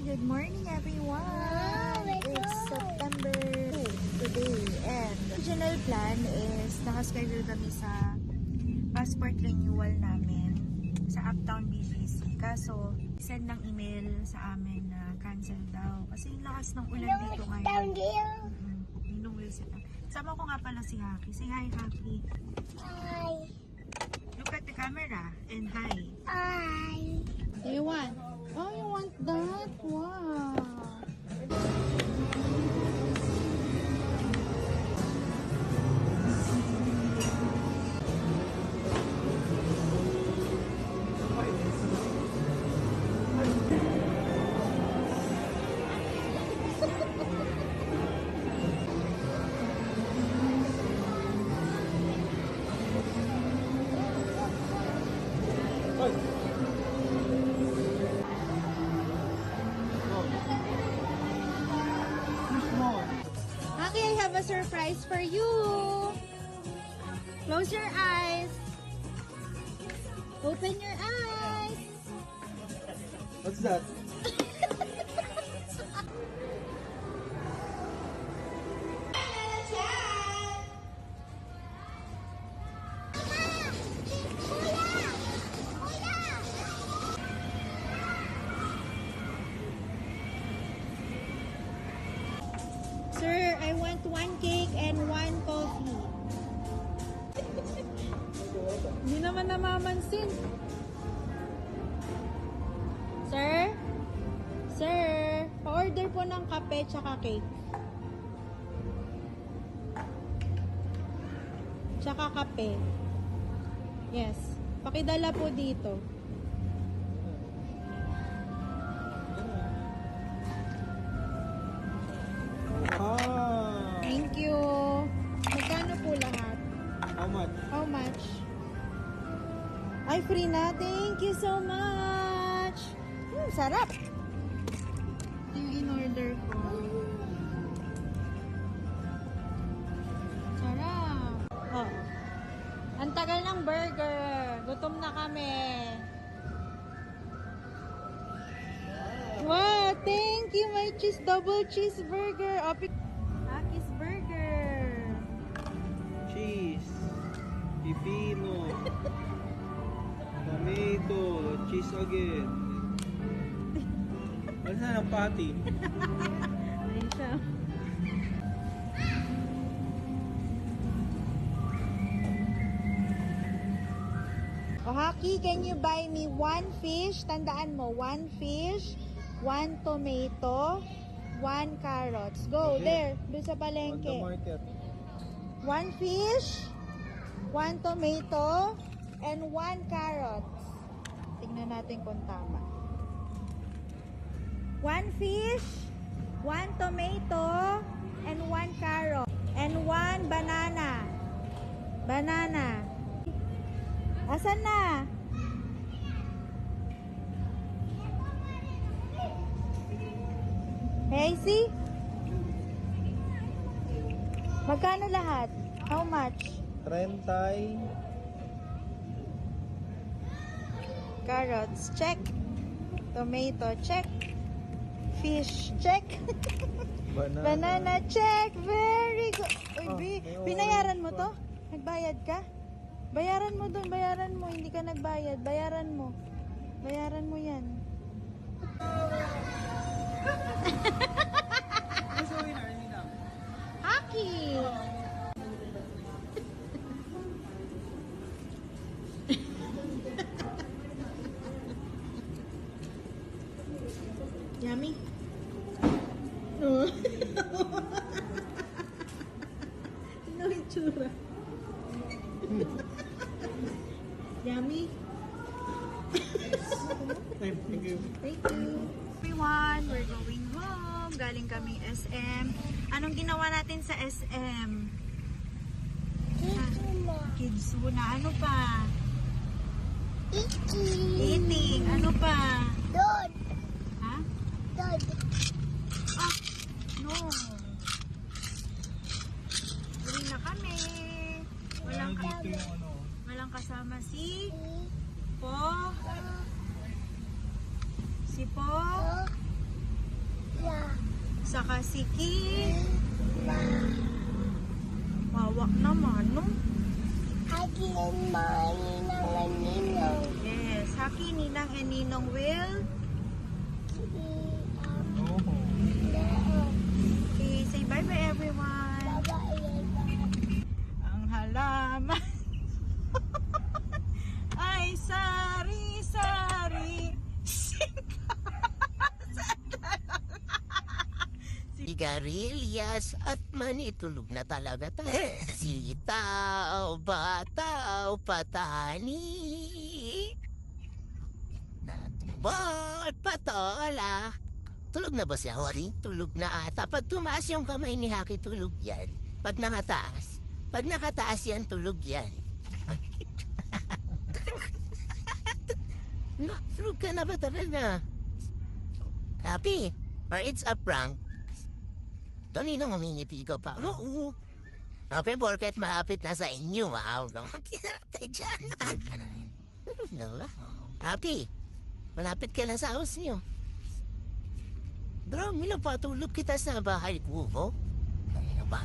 Good morning everyone! It's September 2 today and original plan is nakaschedule kami sa passport renewal namin sa Uptown BGC. Kaso, send ng email sa amin na cancel daw. Kasi yung lakas ng ulan dito ngayon. Ninong Wilson. Sama ko nga pala si Haki. Say hi, Haki. Hi. Look at the camera and hi. Hi. You want? Oh, you want that? Wow. Haki, I have a surprise for you. Close your eyes. Open your eyes. What's that? Sir, I want 1 cake and 1 coffee. Hindi naman namamansin. Sir? Sir, pa-order po ng kape tsaka cake. Tsaka kape. Yes. Pakidala po dito. Ah! Thank you. Magkano po lahat? How much? How much? Ay, free na. Thank you so much. Sarap. Ito yung in-order ko. Sarap. Oh. Ang tagal ng burger. Gutom na kami. Wow, thank you. My double cheeseburger. Haki's burger. Cheese. Pipino. Tomato. Cheese again. Ano na ng patty? Ayun siya. Oh, Haki, can you buy me 1 fish? Tandaan mo, 1 fish, 1 tomato, 1 carrots. Go, Okay. there, doon sa On the palengke. market. 1 fish, 1 tomato, and 1 carrots. Tingnan natin kung tama. 1 fish, 1 tomato, and 1 carrot. And 1 banana. Banana. Asan na? Hey, see? Magkano lahat? How much? 30. Carrots, check. Tomato, check. Fish, check. Banana, check. Very good. Uy, Oh, B, may binayaran mo orange to? Nagbayad ka? Bayaran mo dun, bayaran mo. Hindi ka nagbayad. Bayaran mo. Bayaran mo yan. Who's the winner, Nina? Haki! Yummy? No. No itsura. Yummy? Thank you. Thank you. Everyone, we're going home. Galing kami SM. Anong ginawa natin sa SM? Kids muna. Ano pa? Eating. Ano pa? Dod. Ha? Dod. Ah, no. Uwi na kami. Walang kasama si Si. 4. Si Po. Saka si Ki. Wawak naman, no? Hagi ang mani ng ninong. Yes, Haki, Ninang, and Ninong will. Okay, say bye-bye everyone. Ang halaman ay sari-sari. Sigarilyas at manitulog na talaga tayo. Sitaw, bataw, patani. Boy, patola. Tulog na ba si Hori? Tulog na ata. Pag tumaas yung kamay ni Haki, tulog yan. Pag nakataas. Pag nakataas yan, tulog yan. No, tulog ka na ba talaga? Happy? Or it's a prank? Kanina ngumingiti ka pa. Oo. Happy, porket malapit na sa inyo. Wow. Kinatay dyan. No, Happy, malapit ka na sa house niyo. Bro, minapatulog kita sa bahay ko. Ano ba?